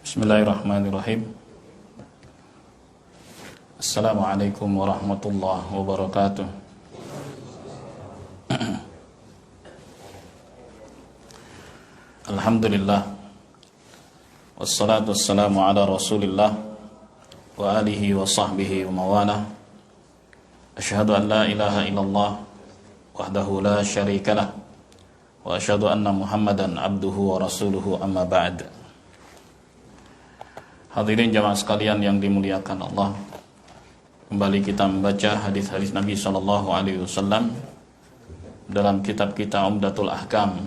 Bismillahirrahmanirrahim. Assalamualaikum warahmatullahi wabarakatuh. Alhamdulillah, wassalatu wassalamu ala rasulillah wa alihi wa sahbihi wa mawalah. Asyhadu an la ilaha illallah wahdahu la syarikalah wa asyhadu anna Muhammadan abduhu wa rasuluhu, amma ba'd. Hadirin jamaah sekalian yang dimuliakan Allah, kembali kita membaca hadis-hadis Nabi SAW dalam kitab kita Umdatul Ahkam.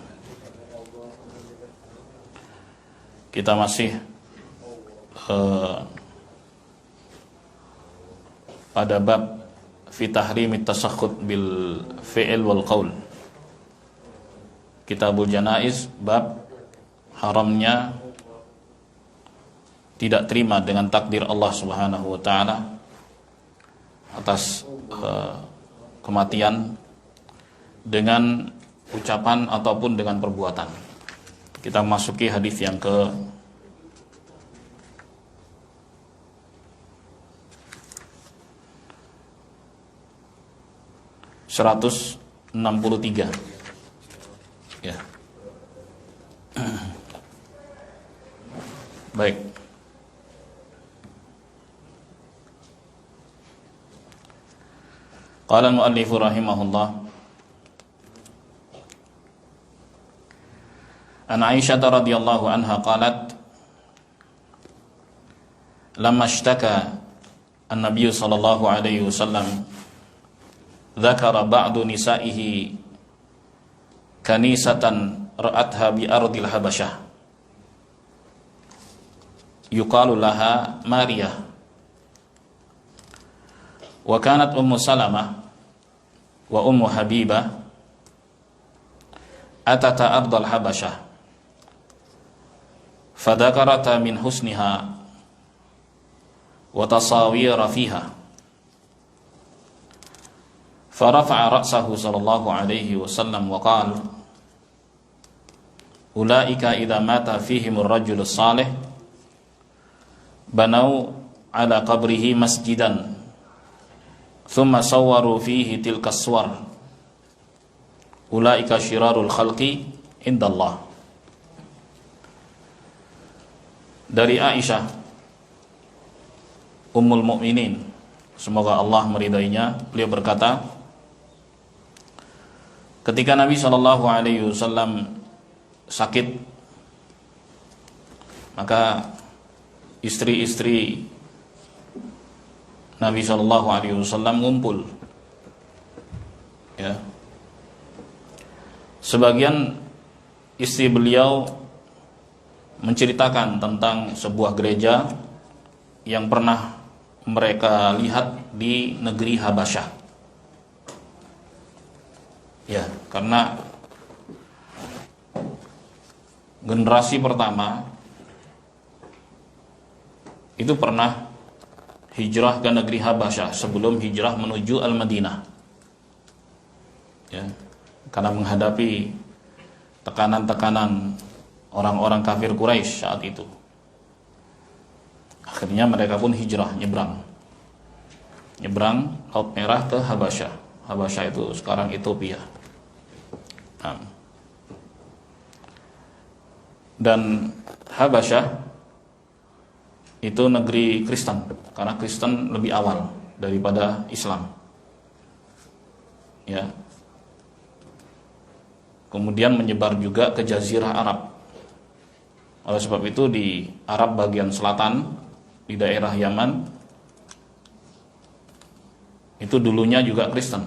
Kita masih pada bab fi tahrimit tasakhut bil fi'il wal qaul. Kitabul Janaiz, bab haramnya tidak terima dengan takdir Allah Subhanahu wa taala atas kematian dengan ucapan ataupun dengan perbuatan. Kita masuki hadis yang ke 163. Ya. Baik. Qala al-muallif rahimahullah, an Aisyah radhiyallahu anha qalat, lamma ishtaka an-nabiy sallallahu alaihi wasallam dzakara ba'du nisa'ihi kanisatan ra'atha bi ardil habasyah yuqalu laha Mariyah, wa kanat Ummu Salamah wa Ummu Habibah atata ardal habasyah fadzakarata min husniha wa tasawira fiha farafa'a ra'sahu sallallahu alaihi wasallam wa qala ulaika idza mata fihimur rajulus salih banau ala qabrihi masjidan thumma sawwaru fihi tilka as-suwar ulaika syirarul khalqi indallah. Dari Aisyah Ummul Mukminin, semoga Allah meridainya, beliau berkata, ketika Nabi SAW sakit, maka istri-istri Nabi SAW ngumpul. Ya. Sebagian istri beliau menceritakan tentang sebuah gereja yang pernah mereka lihat di negeri Habasyah. Ya, karena generasi pertama itu pernah hijrah ke negeri Habasyah sebelum hijrah menuju Al-Madinah. Ya, karena menghadapi tekanan-tekanan orang-orang kafir Quraisy saat itu. Akhirnya mereka pun hijrah, nyebrang Laut Merah ke Habasyah. Habasyah itu sekarang Ethiopia. Dan Habasyah itu negeri Kristen, karena Kristen lebih awal daripada Islam. Ya. Kemudian menyebar juga ke Jazirah Arab. Oleh sebab itu di Arab bagian selatan, di daerah Yaman, itu dulunya juga Kristen.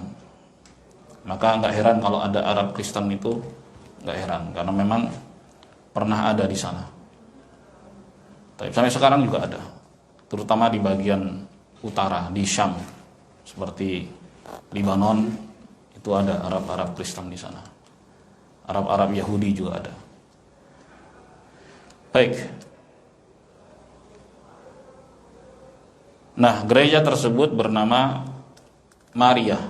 Maka nggak heran kalau ada Arab Kristen itu, nggak heran, karena memang pernah ada di sana. Tapi sampai sekarang juga ada, terutama di bagian utara, di Syam, seperti Libanon, itu ada Arab-Arab Kristen di sana. Arab-Arab Yahudi juga ada. Baik. Nah, gereja tersebut bernama Mariyah.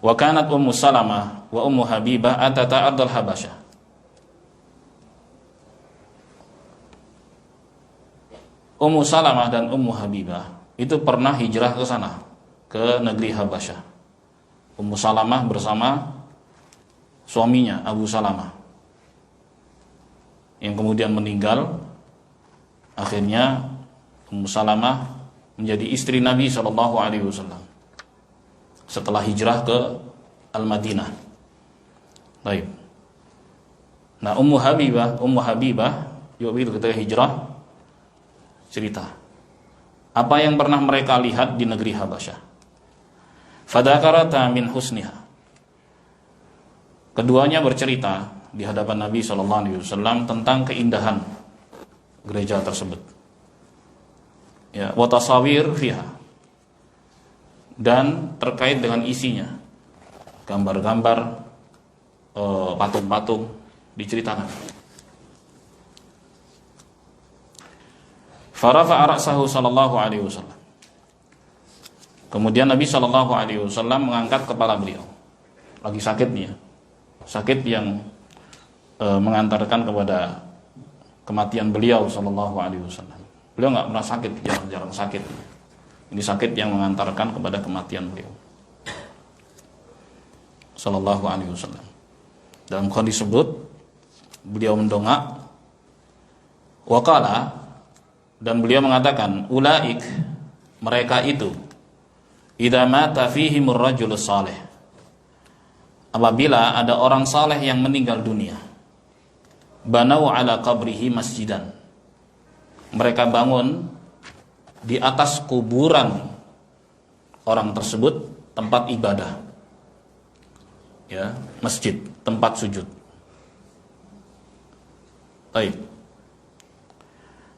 Wa kanat Ummu Salamah wa Ummu Habibah atata ardal Habasyah. Ummu Salamah dan Ummu Habibah itu pernah hijrah ke sana, ke negeri Habasyah. Ummu Salamah bersama suaminya Abu Salamah yang kemudian meninggal. Akhirnya Ummu Salamah menjadi istri Nabi SAW setelah hijrah ke Al-Madinah. Baik. Nah, Ummu Habibah juga begitu, ketika hijrah cerita apa yang pernah mereka lihat di negeri Habasyah. Fadzakarata min husniha. Keduanya bercerita di hadapan Nabi SAW tentang keindahan gereja tersebut. Ya, wa tasawir fiha. Dan terkait dengan isinya, gambar-gambar, patung-patung diceritakan. Farafa'a ra'sahu sallallahu alaihi wasallam. Kemudian Nabi sallallahu alaihi wasallam mengangkat kepala beliau. Lagi sakit dia. Sakit yang mengantarkan kepada kematian beliau sallallahu alaihi wasallam. Beliau enggak pernah sakit, jarang-jarang sakit. Ini sakit yang mengantarkan kepada kematian beliau sallallahu alaihi wasallam. Dalam hadis disebut beliau mendongak waqala, dan beliau mengatakan, ulaik, mereka itu, idza mata fihimur rajulus salih, apabila ada orang saleh yang meninggal dunia, banau ala qabrihi masjidan, mereka bangun di atas kuburan orang tersebut tempat ibadah, ya, masjid, tempat sujud. Baik.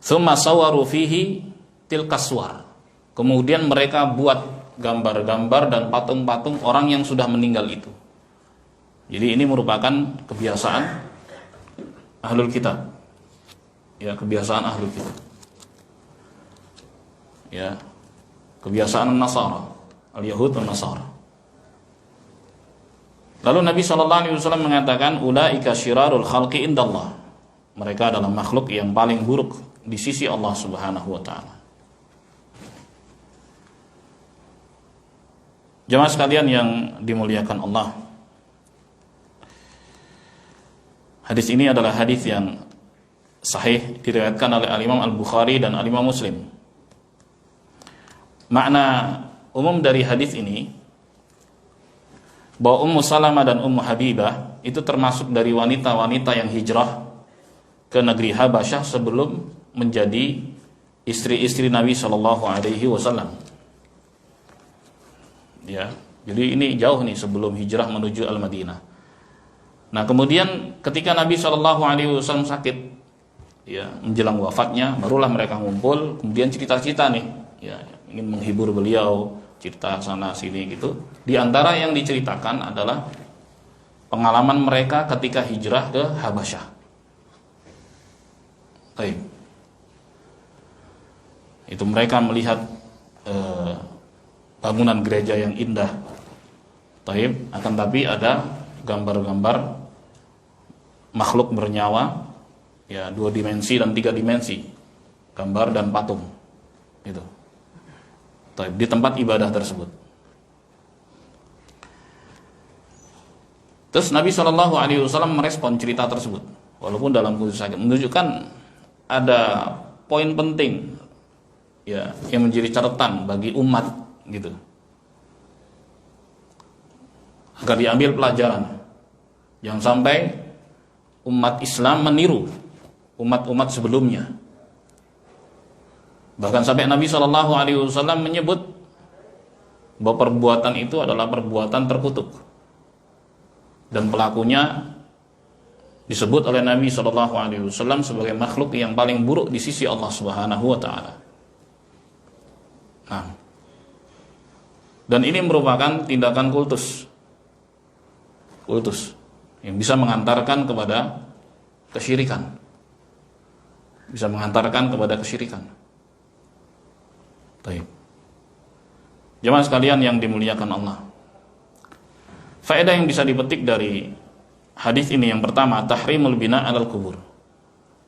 Tsumma sawaru fihi tilka suwar. Kemudian mereka buat gambar-gambar dan patung-patung orang yang sudah meninggal itu. Jadi ini merupakan kebiasaan ahlul kitab. Ya, kebiasaan ahlul kitab. Ya, kebiasaan Nasara, al-Yahud dan Nasara. Lalu Nabi SAW mengatakan, ulaika syirarul khalqi indallah. Mereka adalah makhluk yang paling buruk di sisi Allah Subhanahu wa taala. Jemaah sekalian yang dimuliakan Allah, hadis ini adalah hadis yang sahih, diriwayatkan oleh Al-Imam Al-Bukhari dan Al-Imam Muslim. Makna umum dari hadis ini bahwa Ummu Salamah dan Ummu Habibah itu termasuk dari wanita-wanita yang hijrah ke negeri Habasyah sebelum menjadi istri-istri Nabi Shallallahu Alaihi Wasallam. Ya, jadi ini jauh nih sebelum hijrah menuju Al-Madinah. Nah, kemudian ketika Nabi Shallallahu Alaihi Wasallam sakit, ya, menjelang wafatnya, barulah mereka ngumpul, kemudian cerita-cerita nih, ya, ingin menghibur beliau, cerita sana sini gitu. Di antara yang diceritakan adalah pengalaman mereka ketika hijrah ke Habasyah. Baik. Itu mereka melihat bangunan gereja yang indah. Taib, akan tapi ada gambar-gambar makhluk bernyawa, ya, 2 dimensi dan 3 dimensi, gambar dan patung, itu. Taib, di tempat ibadah tersebut. Terus Nabi SAW merespon cerita tersebut, walaupun dalam kondisi sakit, menunjukkan ada poin penting, ya, yang menjadi catatan bagi umat, gitu, agar diambil pelajaran. Jangan sampai umat Islam meniru umat-umat sebelumnya. Bahkan sampai Nabi SAW menyebut bahwa perbuatan itu adalah perbuatan terkutuk, dan pelakunya disebut oleh Nabi SAW sebagai makhluk yang paling buruk di sisi Allah Subhanahu wa taala. Nah, dan ini merupakan tindakan kultus yang bisa mengantarkan kepada kesyirikan. Bisa mengantarkan kepada kesyirikan. Baik. Jemaah sekalian yang dimuliakan Allah, faedah yang bisa dipetik dari hadis ini, yang pertama, tahrimul bina 'alal kubur.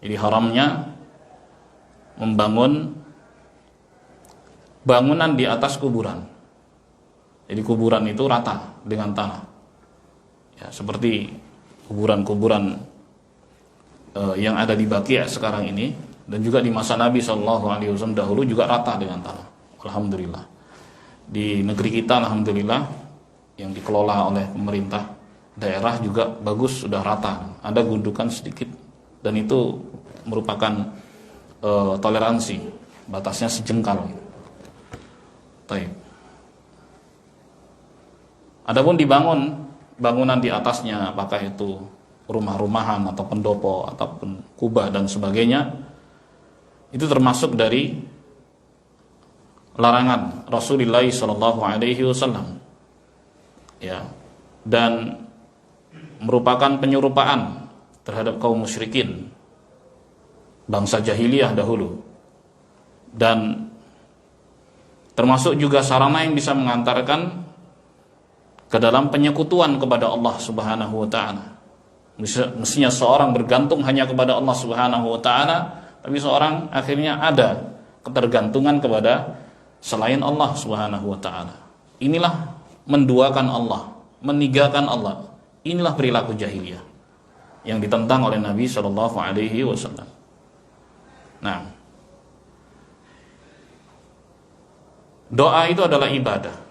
Jadi haramnya membangun bangunan di atas kuburan. Jadi kuburan itu rata dengan tanah. Ya, seperti kuburan-kuburan yang ada di Baqi' sekarang ini, dan juga di masa Nabi SAW dahulu juga rata dengan tanah. Alhamdulillah. Di negeri kita alhamdulillah yang dikelola oleh pemerintah daerah juga bagus, sudah rata. Ada gundukan sedikit dan itu merupakan toleransi, batasnya sejengkal. Baik. Adapun dibangun bangunan di atasnya, apakah itu rumah-rumahan atau pendopo ataupun kubah dan sebagainya, itu termasuk dari larangan Rasulullah SAW, ya, dan merupakan penyerupaan terhadap kaum musyrikin bangsa jahiliyah dahulu, dan termasuk juga sarana yang bisa mengantarkan ke dalam penyekutuan kepada Allah Subhanahu wa taala. Mestinya seorang bergantung hanya kepada Allah Subhanahu wa taala, tapi seorang akhirnya ada ketergantungan kepada selain Allah Subhanahu wa taala. Inilah menduakan Allah, meninggalkan Allah. Inilah perilaku jahiliyah yang ditentang oleh Nabi sallallahu alaihi wasallam. Nah, doa itu adalah ibadah.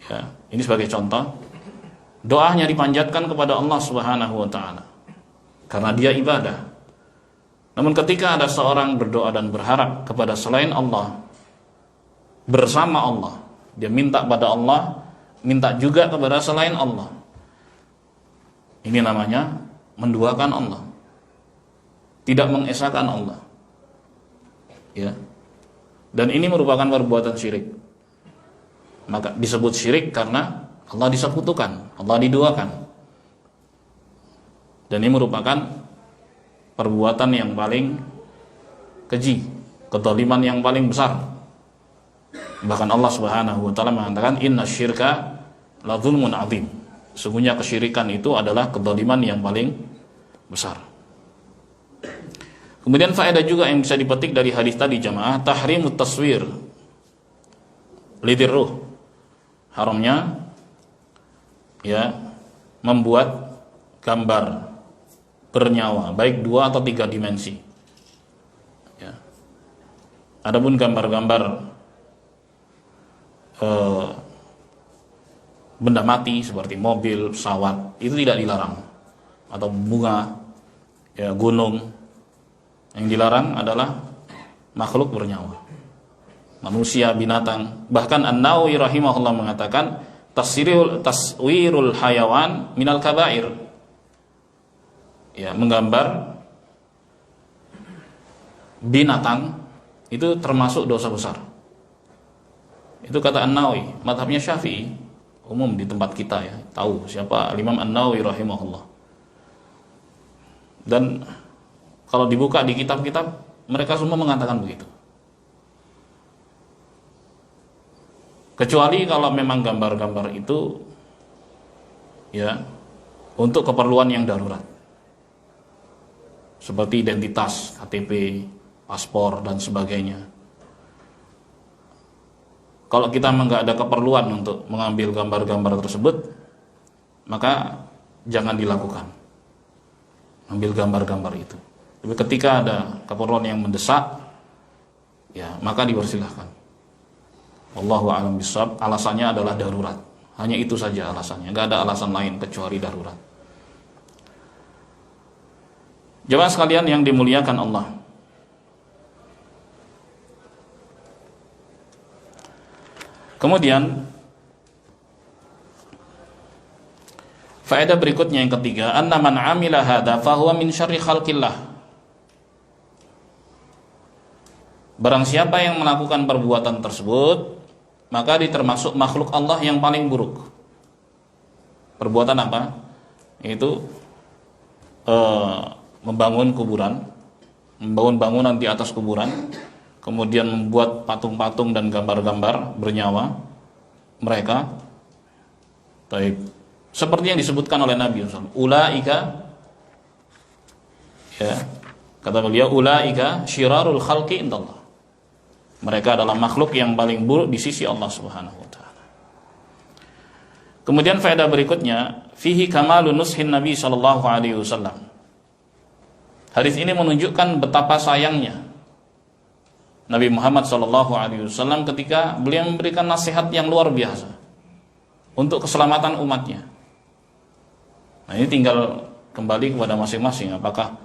Ya, ini sebagai contoh, doa hanya dipanjatkan kepada Allah Subhanahu wa taala karena dia ibadah. Namun ketika ada seorang berdoa dan berharap kepada selain Allah bersama Allah, dia minta pada Allah, minta juga kepada selain Allah, ini namanya menduakan Allah, tidak mengesahkan Allah, ya. Dan ini merupakan perbuatan syirik. Maka disebut syirik karena Allah disekutukan, Allah diduakan. Dan ini merupakan perbuatan yang paling keji, kezaliman yang paling besar. Bahkan Allah Subhanahu wa taala mengatakan innasyirka la dzulmun adzim. Sesungguhnya kesyirikan itu adalah kezaliman yang paling besar. Kemudian faedah juga yang bisa dipetik dari hadis tadi jamaah, tahrimut taswir lidir ruh. Haramnya ya membuat gambar bernyawa baik 2 atau 3 dimensi. Ya. Adapun gambar-gambar benda mati seperti mobil, pesawat itu tidak dilarang, atau bunga, ya, gunung. Yang dilarang adalah makhluk bernyawa, manusia, binatang. Bahkan An-Nawawi rahimahullah mengatakan taswirul hayawan minal kabair. Ya, menggambar binatang itu termasuk dosa besar. Itu kata An-Nawawi, mazhabnya Syafi'i, umum di tempat kita, ya. Tahu siapa Imam An-Nawawi rahimahullah. Dan kalau dibuka di kitab-kitab, mereka semua mengatakan begitu. Kecuali kalau memang gambar-gambar itu ya untuk keperluan yang darurat, seperti identitas, KTP, paspor dan sebagainya. Kalau kita memang nggak ada keperluan untuk mengambil gambar-gambar tersebut, maka jangan dilakukan ambil gambar-gambar itu. Tapi ketika ada keperluan yang mendesak, ya maka dipersilahkan. Wallahu a'lam bishawab. Alasannya adalah darurat. Hanya itu saja alasannya. Nggak ada alasan lain kecuali darurat. Jemaah sekalian yang dimuliakan Allah, kemudian faedah berikutnya yang ketiga, anna man 'amila hadza fa huwa min syarri khalqillah. Barang siapa yang melakukan perbuatan tersebut, maka dia termasuk makhluk Allah yang paling buruk. Perbuatan apa? Itu membangun kuburan, membangun bangunan di atas kuburan, kemudian membuat patung-patung dan gambar-gambar bernyawa mereka. Baik. Seperti yang disebutkan oleh Nabi SAW, ulaika, ya, kata beliau, ulaika syirarul khalqi indallah. Mereka adalah makhluk yang paling buruk di sisi Allah Subhanahu wa taala. Kemudian faedah berikutnya, fihi kamalu nushin Nabi sallallahu alaihi wasallam. Hadis ini menunjukkan betapa sayangnya Nabi Muhammad sallallahu alaihi wasallam ketika beliau memberikan nasihat yang luar biasa untuk keselamatan umatnya. Nah, ini tinggal kembali kepada masing-masing apakah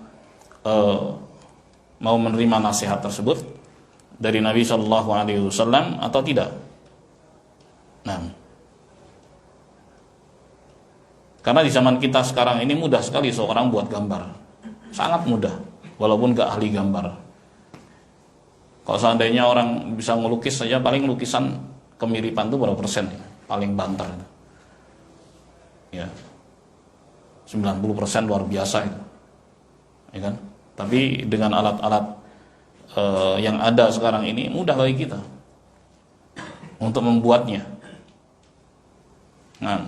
mau menerima nasihat tersebut dari Nabi Shallallahu Alaihi Wasallam atau tidak. Nah, karena di zaman kita sekarang ini mudah sekali seorang buat gambar, sangat mudah, walaupun gak ahli gambar. Kalau seandainya orang bisa ngelukis saja, paling lukisan kemiripan itu berapa persen ya? Paling banter itu. Ya, 90% luar biasa itu, ya kan? Tapi dengan alat-alat yang ada sekarang ini mudah bagi kita untuk membuatnya. Nah,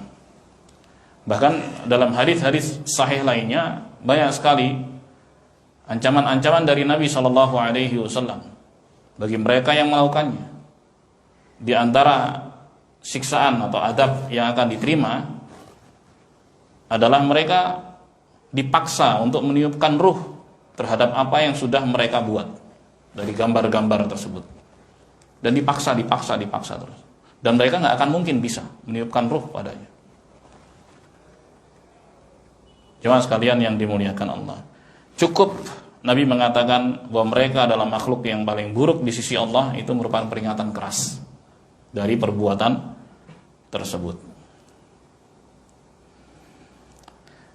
bahkan dalam hadis-hadis sahih lainnya banyak sekali ancaman-ancaman dari Nabi Shallallahu Alaihi Wasallam bagi mereka yang melakukannya. Di antara siksaan atau adab yang akan diterima adalah mereka dipaksa untuk meniupkan ruh terhadap apa yang sudah mereka buat dari gambar-gambar tersebut, dan dipaksa terus, dan mereka nggak akan mungkin bisa meniupkan ruh padanya. Jemaah sekalian yang dimuliakan Allah, cukup Nabi mengatakan bahwa mereka adalah makhluk yang paling buruk di sisi Allah, itu merupakan peringatan keras dari perbuatan tersebut.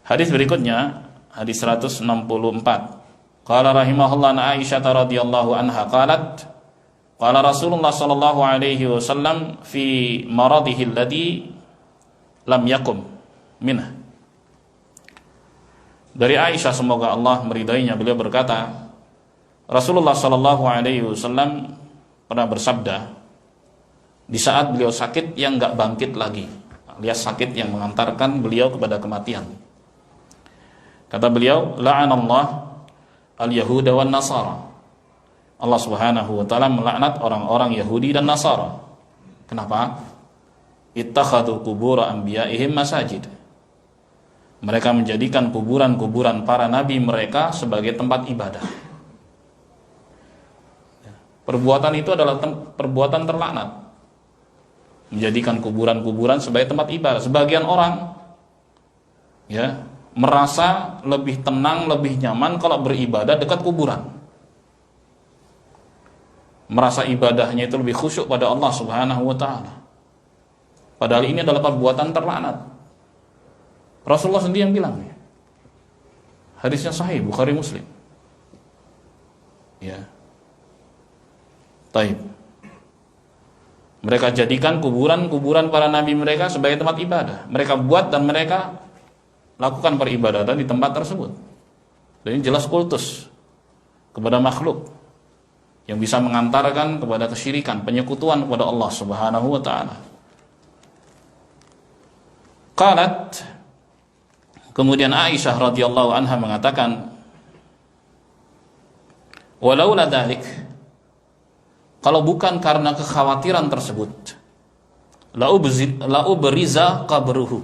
Hadis berikutnya, hadis 164. Qala rahimahullah an Aisyah radhiyallahu anha qalat qala Rasulullah sallallahu alaihi wasallam fi maradihi alladhi lam yakum minhu. Dari Aisyah, semoga Allah meridainya, beliau berkata, Rasulullah sallallahu alaihi wasallam pernah bersabda di saat beliau sakit yang enggak bangkit lagi, alias sakit yang mengantarkan beliau kepada kematian. Kata beliau, la'anallah al-yahuda wan nasara. Allah Subhanahu wa taala melaknat orang-orang Yahudi dan Nasara. Kenapa? Ittakhadhu qubur anbiya'ihim masajid. Mereka menjadikan kuburan-kuburan para nabi mereka sebagai tempat ibadah. Perbuatan itu adalah perbuatan terlaknat. Menjadikan kuburan-kuburan sebagai tempat ibadah. Sebagian orang merasa lebih tenang, lebih nyaman kalau beribadah dekat kuburan. Merasa ibadahnya itu lebih khusyuk pada Allah Subhanahu wa taala. Padahal ini adalah perbuatan terlaknat. Rasulullah sendiri yang bilang. Hadisnya sahih Bukhari Muslim. Ya. Taib. Mereka jadikan kuburan-kuburan para nabi mereka sebagai tempat ibadah. Mereka buat dan mereka lakukan peribadatan di tempat tersebut. Dan ini jelas kultus kepada makhluk yang bisa mengantarkan kepada kesyirikan, penyekutuan kepada Allah Subhanahu wa taala. Qalat, kemudian Aisyah radhiyallahu anha mengatakan, walaula dzalik, kalau bukan karena kekhawatiran tersebut, la ubriza qabruhu,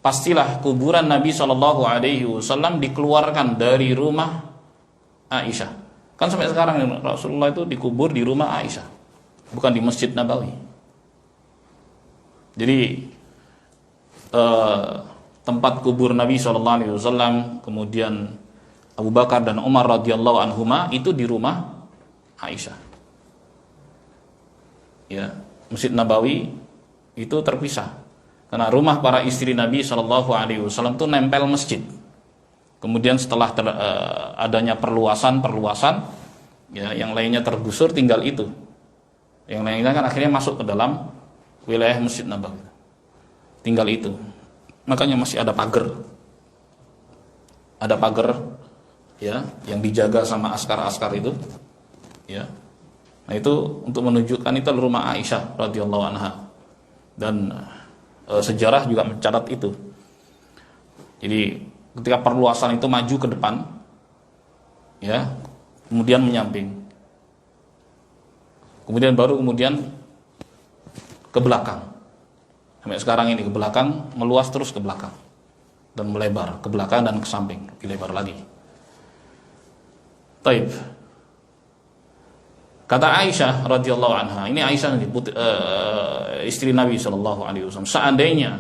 pastilah kuburan Nabi Shallallahu Alaihi Wasallam dikeluarkan dari rumah Aisyah. Kan sampai sekarang Rasulullah itu dikubur di rumah Aisyah, bukan di Masjid Nabawi. Jadi tempat kubur Nabi Shallallahu Alaihi Wasallam, kemudian Abu Bakar dan Umar radhiyallahu anhuma itu di rumah Aisyah. Ya, Masjid Nabawi itu terpisah. Karena rumah para istri Nabi Shallallahu Alaihi Wasallam itu nempel masjid. Kemudian setelah adanya perluasan, ya, yang lainnya tergusur, tinggal itu. Yang lainnya kan akhirnya masuk ke dalam wilayah Masjid Nabawi. Tinggal itu. Makanya masih ada pagar, ya, yang dijaga sama askar-askar itu, ya. Nah itu untuk menunjukkan itu rumah Aisyah radhiyallahu anha. Dan sejarah juga mencatat itu. Jadi ketika perluasan itu maju ke depan, ya, kemudian menyamping. kemudian ke belakang. Sampai sekarang ini ke belakang, meluas terus ke belakang dan melebar ke belakang dan ke samping, dilebar lagi. Taib. Kata Aisyah radhiyallahu anha, ini Aisyah istri Nabi sallallahu alaihi wasallam, seandainya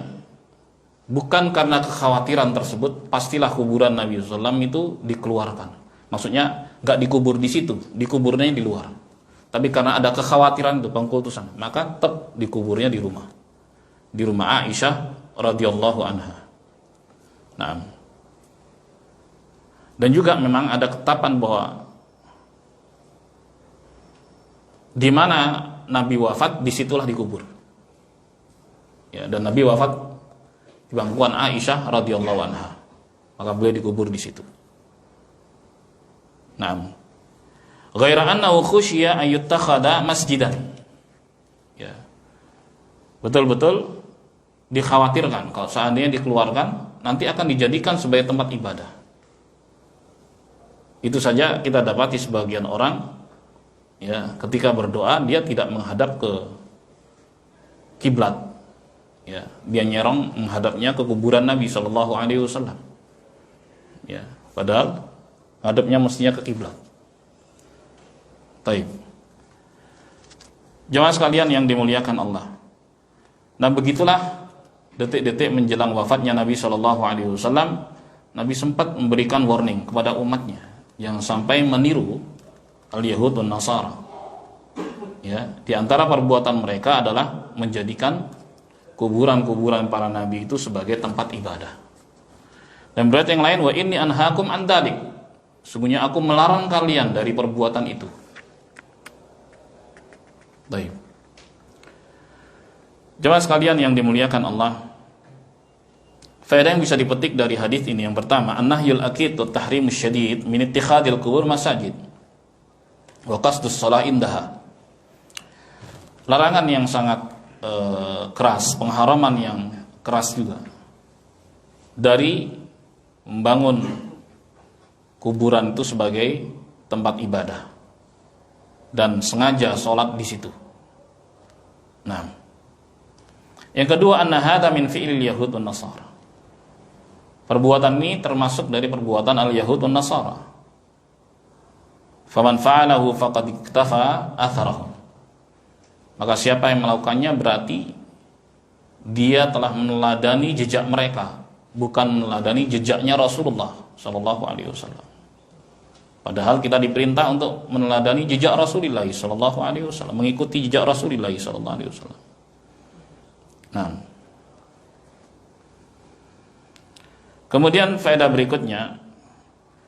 bukan karena kekhawatiran tersebut, pastilah kuburan Nabi sallallahu alaihi wasallam itu dikeluarkan. Maksudnya nggak dikubur di situ, dikuburnya di luar. Tapi karena ada kekhawatiran itu pengkultusan, maka tetap dikuburnya di rumah Aisyah radhiyallahu anha. Nah, dan juga memang ada ketetapan bahwa di mana Nabi wafat, disitulah dikubur. Ya, dan Nabi wafat di bangkuan Aisyah radhiyallahu anha, maka beliau dikubur di situ. Naam. Ghaira annahu khusyiya an yuttakhadha masjidan. Ya. Betul-betul dikhawatirkan kalau seandainya dikeluarkan nanti akan dijadikan sebagai tempat ibadah. Itu saja kita dapati sebagian orang, ya, ketika berdoa dia tidak menghadap ke kiblat. Ya, dia nyerong menghadapnya ke kuburan Nabi sallallahu alaihi wasallam. Ya, padahal hadapnya mestinya ke kiblat. Taib. Jemaah sekalian yang dimuliakan Allah. Nah, begitulah detik-detik menjelang wafatnya Nabi sallallahu alaihi wasallam, Nabi sempat memberikan warning kepada umatnya yang sampai meniru al-Yahud dan Nasara. Ya, di antara perbuatan mereka adalah menjadikan kuburan-kuburan para nabi itu sebagai tempat ibadah. Dan berarti yang lain, wa inni anhaakum an dzalik. Sungguhnya aku melarang kalian dari perbuatan itu. Baik. Jemaah sekalian yang dimuliakan Allah, faedah yang bisa dipetik dari hadis ini yang pertama, an-nahyul akid wa tahrimus syadid min ittikhadil qubur masajid wa qasdus shalah indaha. Larangan yang sangat keras, pengharaman yang keras juga dari membangun kuburan itu sebagai tempat ibadah dan sengaja sholat di situ. Nah, yang kedua, anna hadza min fi'il yahud wan nasara. Perbuatan ini termasuk dari perbuatan al-Yahud wan Nasara. Faman fa'alahu faqad iktafa atharahum. Maka siapa yang melakukannya berarti dia telah meneladani jejak mereka, bukan meneladani jejaknya Rasulullah sallallahu alaihi wasallam. Padahal kita diperintah untuk meneladani jejak Rasulullah sallallahu alaihi wasallam, mengikuti jejak Rasulullah sallallahu alaihi wasallam. Nah, kemudian faedah berikutnya,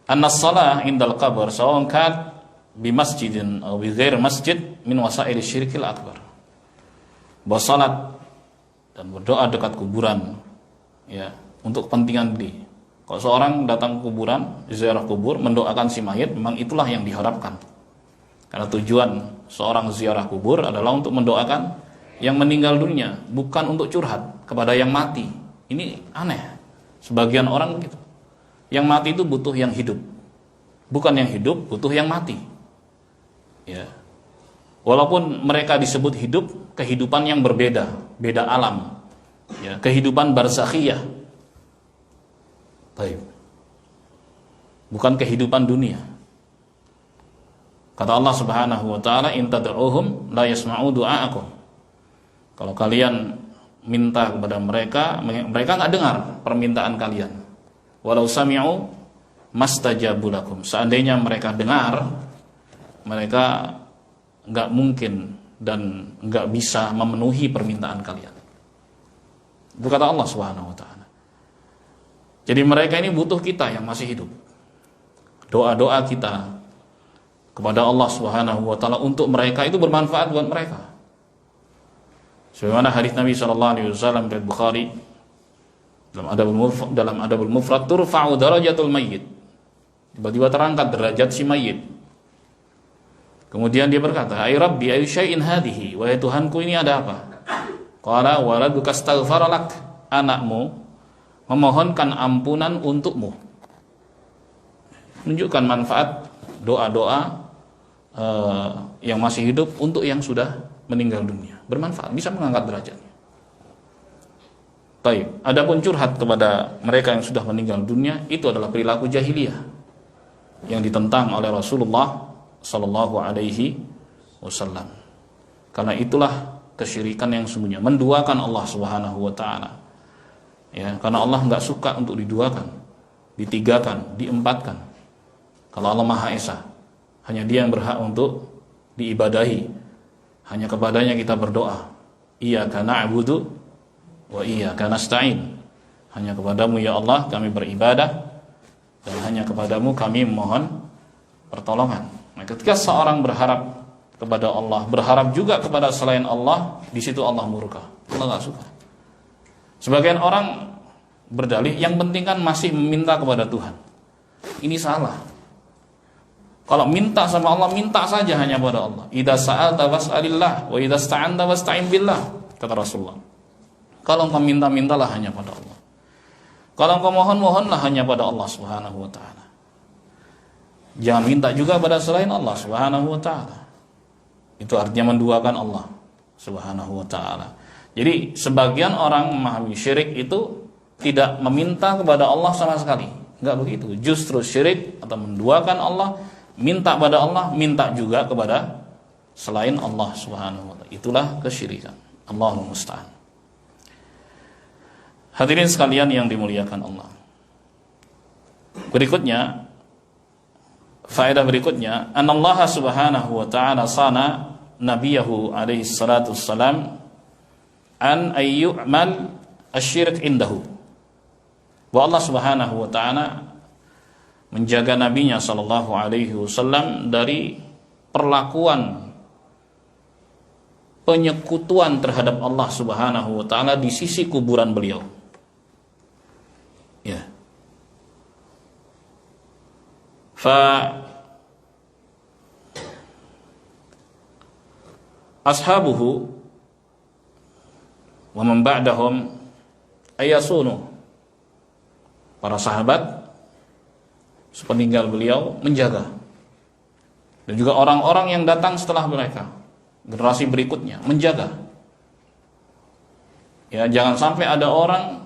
annas-shalah indal qabr sawa'un kan bi masjidin aw bi ghairi masjid min wasail syirkil akbar. Bahwa salat dan berdoa dekat kuburan, ya, untuk kepentingan diri. Kalau seorang datang ke kuburan, ziarah kubur, mendoakan si mayit, memang itulah yang diharapkan. Karena tujuan seorang ziarah kubur adalah untuk mendoakan yang meninggal dunia, bukan untuk curhat kepada yang mati. Ini aneh. Sebagian orang begitu. Yang mati itu butuh yang hidup, bukan yang hidup butuh yang mati. Ya. Walaupun mereka disebut hidup, kehidupan yang berbeda, beda alam. Ya, kehidupan barzakhiyah. Baik. Bukan kehidupan dunia. Kata Allah Subhanahu wa taala, in tad'uhum la yasma'u du'aakum. Kalau kalian minta kepada mereka, mereka enggak dengar permintaan kalian. Walau sami'u mastajabu lakum. Seandainya mereka dengar, mereka enggak mungkin dan enggak bisa memenuhi permintaan kalian. Itu kata Allah Subhanahu wa taala. Jadi mereka ini butuh kita yang masih hidup. Doa-doa kita kepada Allah Subhanahu wa taala untuk mereka itu bermanfaat buat mereka. Sebagaimana hadis Nabi sallallahu alaihi wasallam dari Bukhari dalam Adabul Mufrad, turfa'u darajatul mayyit. Tiba-tiba terangkat derajat si mayit. Kemudian dia berkata, "Ai Rabbi, ayu syai'in hadhihi?" Wahai Tuhanku, ini ada apa? Qala waladuka astaghfara lak. Anakmu memohonkan ampunan untukmu. Menunjukkan manfaat doa-doa yang masih hidup untuk yang sudah meninggal dunia. Bermanfaat, bisa mengangkat derajatnya. Baik, adapun curhat kepada mereka yang sudah meninggal dunia, itu adalah perilaku jahiliyah yang ditentang oleh Rasulullah sallallahu alaihi wasallam. Karena itulah kesyirikan yang sesungguhnya, menduakan Allah Subhanahu wa taala. Ya, karena Allah enggak suka untuk diduakan, ditigakan, diempatkan. Kalau Allah Maha Esa, hanya Dia yang berhak untuk diibadahi. Hanya kepadanya kita berdoa. Iyyaka na'budu wa iyyaka nasta'in. Hanya kepadamu ya Allah kami beribadah, dan hanya kepadamu kami memohon pertolongan. Nah, ketika seorang berharap kepada Allah, berharap juga kepada selain Allah, di situ Allah murka. Allah enggak suka. Sebagian orang berdalih, yang penting kan masih meminta kepada Tuhan. Ini salah. Kalau minta sama Allah, minta saja hanya pada Allah. Idza sa'alta was'alillah wa idza sta'anta wasta'in billah, kata Rasulullah. Kalau engkau minta-mintalah hanya pada Allah. Kalau engkau mohon-mohonlah hanya pada Allah Subhanahu wa taala. Jangan minta juga pada selain Allah Subhanahu wa taala. Itu artinya menduakan Allah Subhanahu wa taala. Jadi sebagian orang memahami syirik itu tidak meminta kepada Allah sama sekali. Enggak begitu. Justru syirik atau menduakan Allah, minta pada Allah, minta juga kepada selain Allah Subhanahu wa taala. Itulah kesyirikan. Allahul musta'an. Hadirin sekalian yang dimuliakan Allah. Berikutnya, faedah berikutnya, anallaha subhanahu wa ta'ala sana nabiyahu alaihi salatu wassalam an ayyu'mal asyirik indahu. Bahwa Allah Subhanahu wa taala menjaga nabinya sallallahu alaihi wasallam dari perlakuan penyekutuan terhadap Allah Subhanahu wa taala di sisi kuburan beliau. Ya. Ashabuhu wa man ba'dahum ayasunu, para sahabat sepeninggal beliau menjaga, dan juga orang-orang yang datang setelah mereka, generasi berikutnya menjaga. Ya, jangan sampai ada orang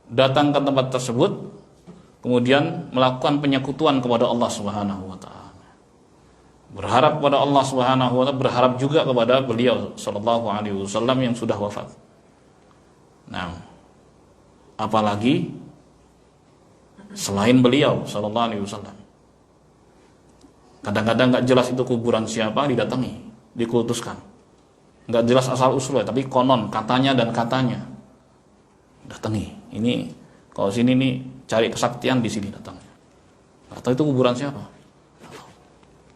datang ke tempat tersebut kemudian melakukan penyekutuan kepada Allah Subhanahu wa taala. Berharap kepada Allah Subhanahu wa taala, berharap juga kepada beliau sallallahu alaihi wasallam yang sudah wafat. Nah, apalagi selain beliau sallallahu alaihi wasallam. Kadang-kadang enggak jelas itu kuburan siapa, didatangi, dikultuskan. Enggak jelas asal usulnya, tapi konon katanya dan katanya. Datangi. Ini kalau sini nih cari kesaktian di sini datang. Atau itu kuburan siapa?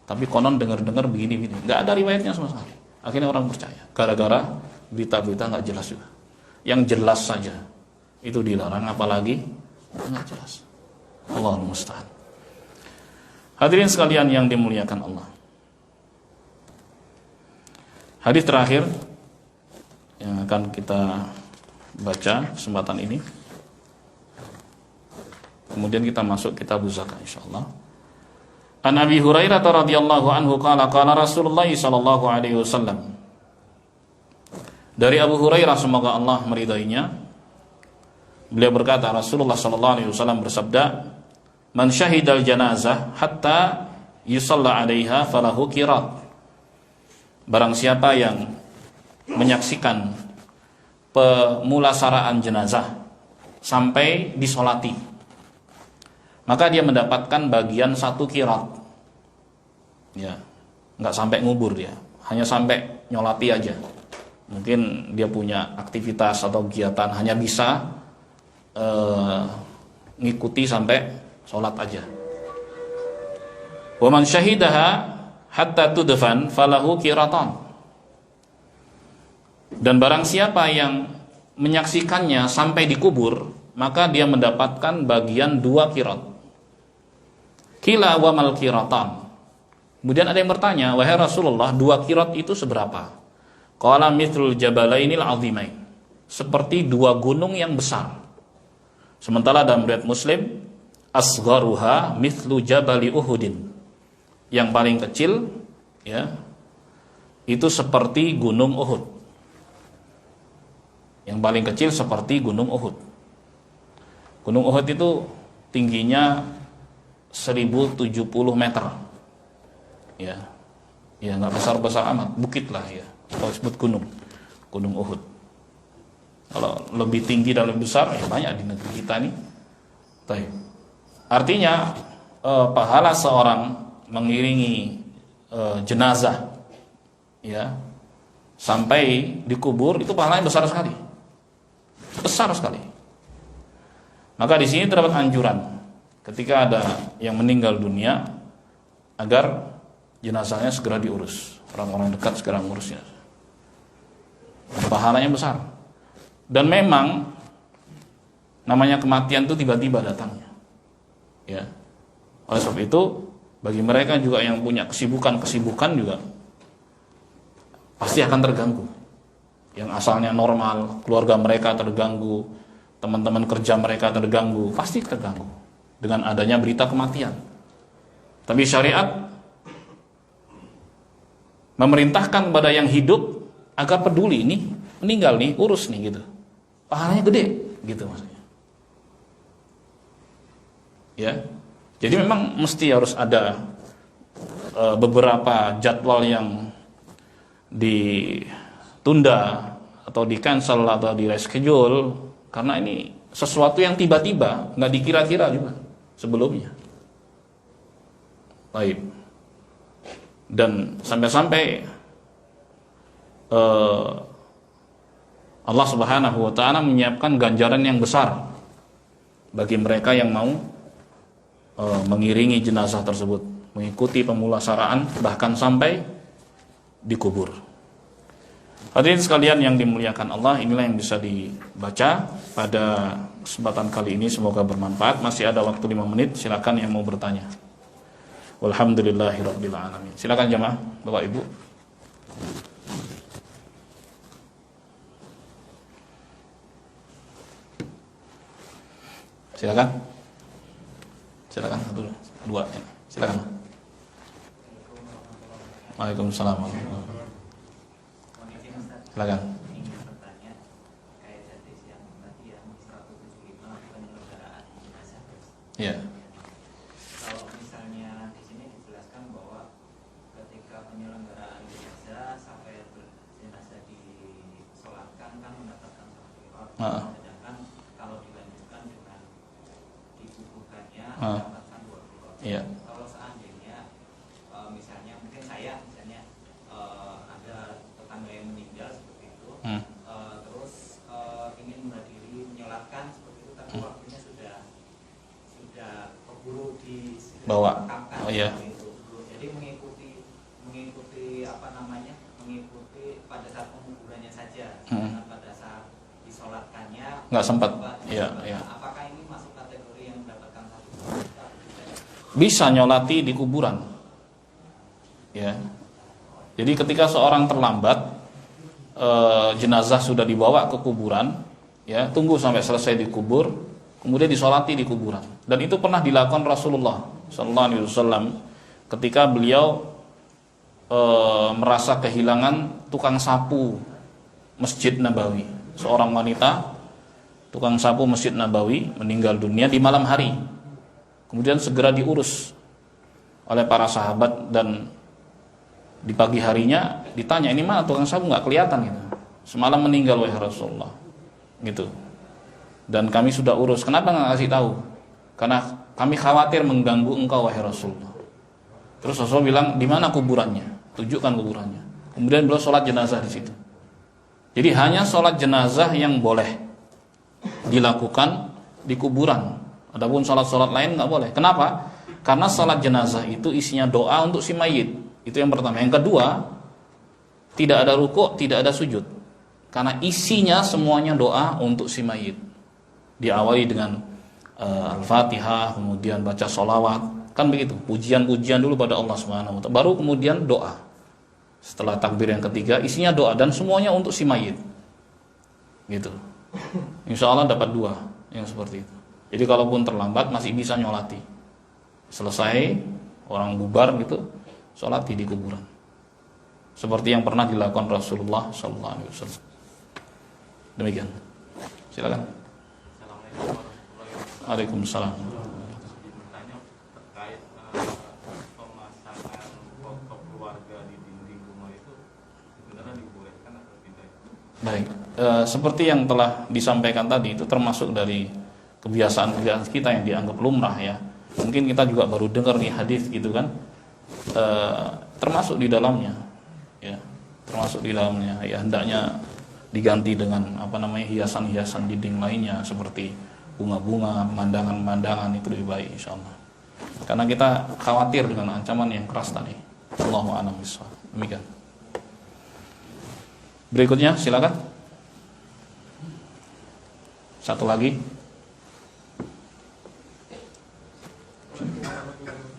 Tapi konon dengar-dengar begini-begini. Enggak ada riwayatnya sama sekali. Akhirnya orang percaya. Gara-gara berita-berita enggak jelas juga. Yang jelas saja itu dilarang, apalagi enggak jelas. Allahul musta'an. Hadirin sekalian yang dimuliakan Allah. Hadis terakhir yang akan kita baca kesempatan ini. Kemudian kita masuk kitab zakat insyaallah. An Abi Hurairah radhiyallahu anhu qala qala Rasulullah sallallahu alaihi wasallam. Dari Abu Hurairah, semoga Allah meridainya, beliau berkata, Rasulullah sallallahu alaihi wasallam bersabda, "Man syahidal janazah hatta yusalla 'alaiha falahu qirat." Barang siapa yang menyaksikan pemulasaraan jenazah sampai disolati, maka dia mendapatkan bagian 1 qirat. Ya, enggak sampai ngubur dia, hanya sampai nyolati aja. Mungkin dia punya aktivitas atau kegiatan hanya bisa ngikuti sampai sholat aja. Wa man syahidaha hatta tudfan falahu qiratan. Dan barang siapa yang menyaksikannya sampai dikubur, maka dia mendapatkan bagian 2 qirat. Qila wa mal qiratan. Kemudian ada yang bertanya, wahai Rasulullah, 2 qirat itu seberapa? Qala mithlul jabalainil azimain. Seperti 2 gunung yang besar. Sementara dalam riwayat Muslim, asgharuha mithlu jabali Uhudin. Yang paling kecil ya, itu seperti gunung Uhud. Yang paling kecil seperti gunung Uhud. Gunung Uhud itu tingginya 1070 meter. Ya. Ya enggak besar-besar amat, bukit lah ya. Kalau disebut gunung, Gunung Uhud. Kalau lebih tinggi dan lebih besar ya banyak di negeri kita nih. Baik. Artinya pahala seorang mengiringi jenazah ya sampai dikubur itu pahalanya besar sekali. Besar sekali. Maka di sini terdapat anjuran ketika ada yang meninggal dunia agar jenazahnya segera diurus, orang-orang dekat segera mengurusnya. Pahalanya besar. Dan memang namanya kematian itu tiba-tiba datangnya. Ya. Oleh sebab itu, bagi mereka juga yang punya kesibukan juga pasti akan terganggu. Yang asalnya normal, keluarga mereka terganggu, teman-teman kerja mereka terganggu, pasti terganggu dengan adanya berita kematian. Tapi syariat memerintahkan kepada yang hidup agar peduli, nih meninggal nih, urus nih gitu. Pahalanya gede gitu maksudnya. Ya. Jadi memang mesti harus ada beberapa jadwal yang ditunda atau di cancel atau di reschedule karena ini sesuatu yang tiba-tiba, nggak dikira-kira juga sebelumnya. Baik. Dan sampai-sampai Allah Subhanahu wa taala menyiapkan ganjaran yang besar bagi mereka yang mau mengiringi jenazah tersebut, mengikuti pemulasaraan bahkan sampai dikubur. Hadirin sekalian yang dimuliakan Allah, inilah yang bisa dibaca pada kesempatan kali ini, semoga bermanfaat. Masih ada waktu 5 menit, silakan yang mau bertanya. Walhamdulillahirabbil alamin. Silakan jemaah, Bapak Ibu. Silakan. Silakan satu, dua. Silakan. Waalaikumsalam. Silakan. Ya. Kalau misalnya di sini dijelaskan bahwa ketika penyelenggaraan jenazah sampai jenazah disolatkan kan mendapatkan satu. Sedangkan kalau dilanjutkan dengan dikuburkannya mendapatkan 2 Iya. Kalau seandainya misalnya mungkin saya ada tetangga yang meninggal seperti itu, terus ingin menghadiri menyolatkan seperti itu, tapi waktunya sudah keburu bawa. dimakamkan. Oh iya. Jadi mengikuti mengikuti pada saat penguburannya saja, karena pada saat disolatkannya nggak sempat. Iya, iya. Apakah ini masuk kategori yang mendapatkan satu? Bisa nyolati di kuburan. Ya. Jadi ketika seorang terlambat, jenazah sudah dibawa ke kuburan, ya, tunggu sampai selesai dikubur, kemudian disolati di kuburan. Dan itu pernah dilakukan Rasulullah sallallahu alaihi wasallam ketika beliau merasa kehilangan tukang sapu Masjid Nabawi. Seorang wanita tukang sapu Masjid Nabawi meninggal dunia di malam hari. Kemudian segera diurus oleh para sahabat dan di pagi harinya ditanya, ini mana tukang sapu, nggak kelihatan gitu. Semalam meninggal wahai Rasulullah. Gitu. Dan kami sudah urus. Kenapa nggak kasih tahu? Karena kami khawatir mengganggu engkau wahai Rasulullah. Terus Rasulullah bilang, di mana kuburannya? Tunjukkan kuburannya. Kemudian beliau sholat jenazah di situ. Jadi hanya sholat jenazah yang boleh dilakukan di kuburan. Adapun sholat lain nggak boleh. Kenapa? Karena sholat jenazah itu isinya doa untuk si mayit. Itu yang pertama. Yang kedua, tidak ada rukuk, tidak ada sujud. Karena isinya semuanya doa untuk si mayit. Diawali dengan Al-Fatihah, kemudian baca sholawat, kan begitu. Pujian-pujian dulu pada Allah Subhanahu wa taala. Baru kemudian doa. Setelah takbir yang ketiga, isinya doa dan semuanya untuk si mayit. Gitu. Insya Allah dapat 2 yang seperti itu. Jadi kalaupun terlambat masih bisa nyolati. Selesai orang bubar gitu, sholati di kuburan. seperti yang pernah dilakukan Rasulullah sallallahu alaihi wasallam. Demikian. Silakan. Assalamualaikum warahmatullahi wabarakatuh. Waalaikumsalam. Bertanya terkait pemasangan foto keluarga di dinding rumah itu sebenarnya dibolehkan atau tidak? Baik, seperti yang telah disampaikan tadi, itu termasuk dari kebiasaan-kebiasaan kita yang dianggap lumrah ya. Mungkin kita juga baru dengar nih hadis gitu kan, termasuk di dalamnya, ya, termasuk di dalamnya. Ya hendaknya diganti dengan hiasan-hiasan dinding lainnya seperti bunga-bunga, pemandangan-pemandangan, itu lebih baik insyaallah. Karena kita khawatir dengan ancaman yang keras tadi. Allahu a'lam bishawab. Demikian. Berikutnya silakan. Satu lagi.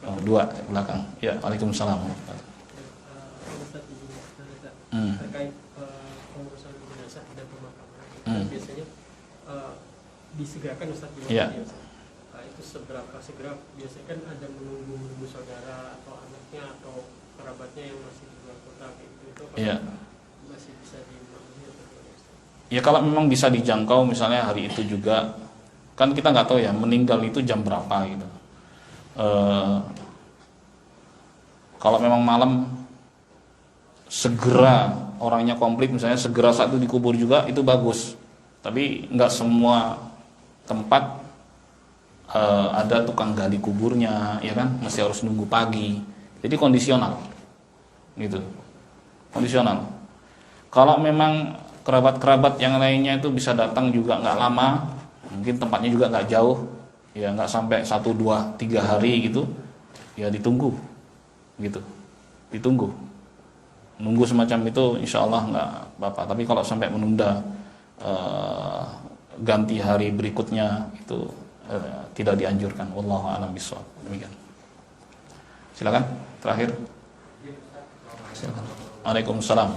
Oh, dua belakang. Ya, waalaikumsalam. Terkait pengurusan jenazah dan pemakaman, biasanya disegerakan Ustaz gimana? Iya. Itu seberapa segera? Biasanya kan ada menunggu saudara atau anaknya atau kerabatnya yang masih di luar kota kayak gitu. Itu Iya. masih bisa dimaklumi atau gimana, Ustaz? Ya kalau memang bisa dijangkau misalnya hari itu juga, kan kita nggak tahu ya meninggal itu jam berapa gitu. Kalau memang malam segera orangnya komplit, misalnya segera saat itu dikubur juga, itu bagus. Tapi nggak semua tempat ada tukang gali kuburnya, ya kan, masih harus nunggu pagi. Jadi kondisional, gitu, kondisional. Kalau memang kerabat-kerabat yang lainnya itu bisa datang juga nggak lama, mungkin tempatnya juga nggak jauh, ya nggak sampai 1, 2, 3 hari gitu, ya ditunggu, gitu, ditunggu. Nunggu semacam itu insya Allah nggak apa-apa. Tapi kalau sampai menunda ganti hari berikutnya itu tidak dianjurkan. Wallahu a'lam bishawab. Demikian. Silakan terakhir. Silakan. Waalaikumsalam.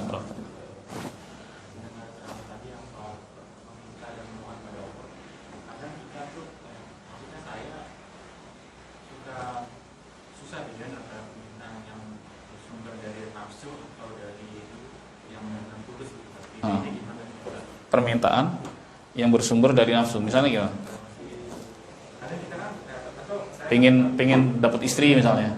Permintaan yang bersumber dari nafsu, misalnya gimana? Pengen dapat istri misalnya,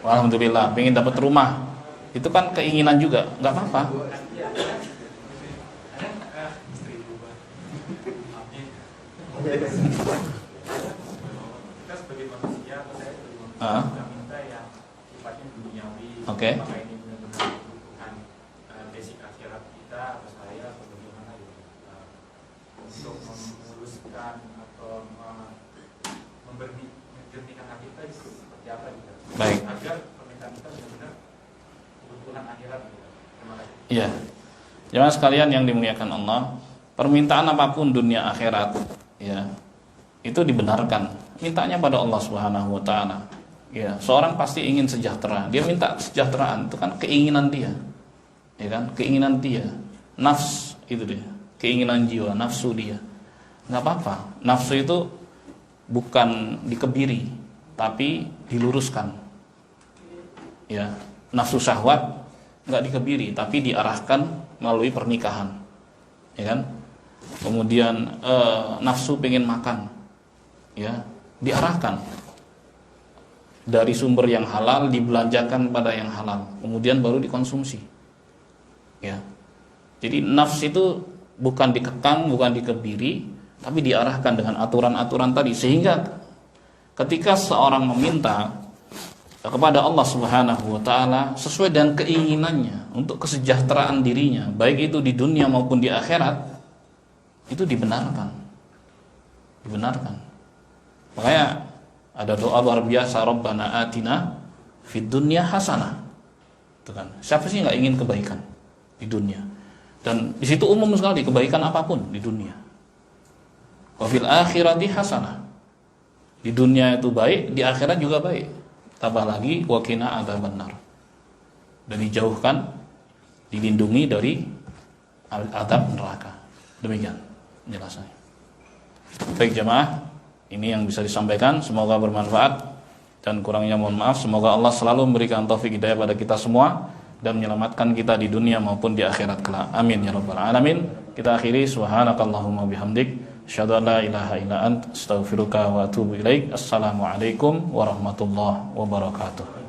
alhamdulillah, pengen dapat rumah, itu kan keinginan juga, nggak apa-apa. Oke. Untuk memuluskan atau memberhentikan hati kita seperti apa gitu? Baik. Agar permintaan kita benar-benar kebutuhan akhirat gitu. Terima kasih. Iya. Jemaah sekalian yang dimuliakan Allah, permintaan apapun dunia akhirat, ya, itu dibenarkan. Mintanya pada Allah Subhanahu wa taala. Ya, seorang pasti ingin sejahtera. Dia minta kesejahteraan, itu kan keinginan dia. Ya kan? Keinginan dia. Nafs itu dia. Keinginan jiwa, nafsu dia. Nggak apa-apa. Nafsu itu bukan dikebiri, tapi diluruskan. Ya, nafsu syahwat nggak dikebiri, tapi diarahkan melalui pernikahan. Ya kan? Kemudian nafsu pengen makan, ya, diarahkan dari sumber yang halal, dibelanjakan pada yang halal, kemudian baru dikonsumsi. Ya. Jadi nafs itu bukan dikekang, bukan dikebiri, tapi diarahkan dengan aturan-aturan tadi, sehingga ketika seorang meminta kepada Allah Subhanahu wa taala sesuai dengan keinginannya untuk kesejahteraan dirinya, baik itu di dunia maupun di akhirat, itu dibenarkan. Dibenarkan. Makanya ada doa luar biasa, Rabbana atina fid dunya hasanah. Itu kan. Siapa sih nggak ingin kebaikan di dunia? Dan di situ umum sekali kebaikan apapun di dunia. Wa fil akhirati hasanah. Di dunia itu baik, di akhirat juga baik. Tambah lagi wa qina adzabannar. Dan dijauhkan, dilindungi dari azab neraka. Demikian penjelasannya. Baik jemaah, ini yang bisa disampaikan, semoga bermanfaat dan kurangnya mohon maaf. Semoga Allah selalu memberikan taufik hidayah pada kita semua dan menyelamatkan kita di dunia maupun di akhirat kelak. Amin ya rabbal alamin. Kita akhiri, subhanakallahumma bihamdik, asyhadu an la ilaha illa ant, astaghfiruka wa atubu ilaik. Assalamualaikum warahmatullahi wabarakatuh.